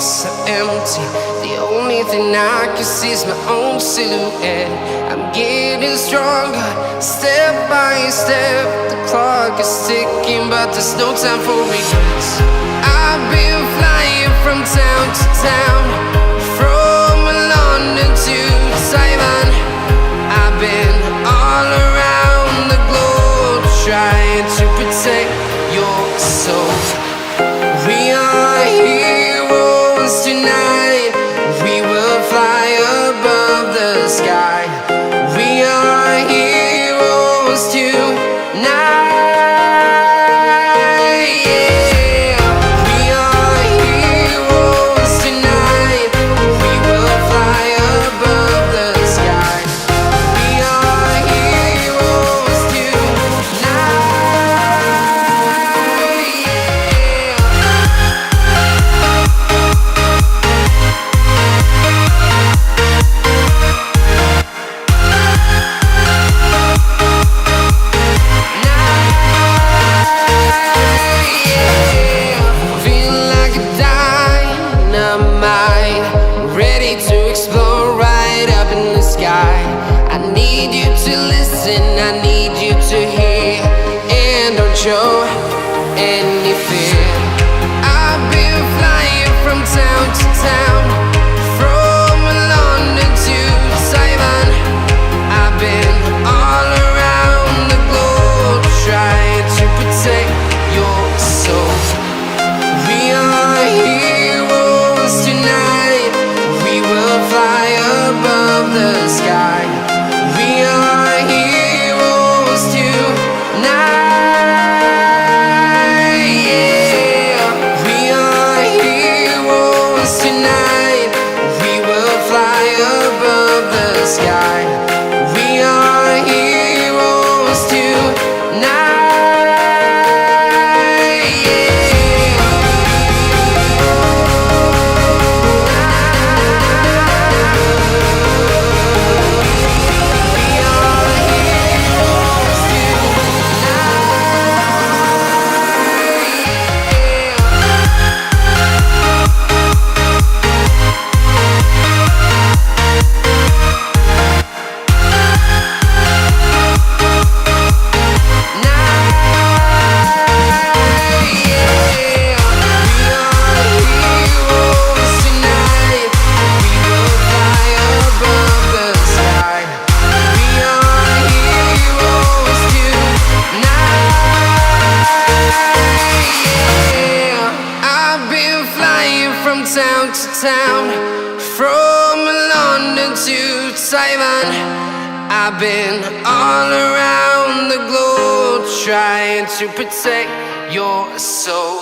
so empty. The only thing I can see is my own silhouette. I'm getting stronger, step by step. The clock is ticking, but there's no time for regrets. I've been flying from town to town, from London to Taiwan. I've been all around the globe, trying to protect your soul. We are heroes tonight. We will fly above the sky. We are heroes tonight. Yeah. We are heroes tonight. We will fly above the sky. We are heroes tonight. Feeling like a dynamite, ready to explode right up in the sky. I need you to listen, I need you to hear, and don't show any fear. I've been flying from town to town, from London to Taiwan. I've been all around the globe, trying to protect your soul. We are heroes tonight. We will fly above the sky. We are heroes tonight. Yeah. We are heroes tonight. We will fly above the sky. We are heroes tonight. Town to town, from London to Taiwan. I've been all around the globe, trying to protect your soul.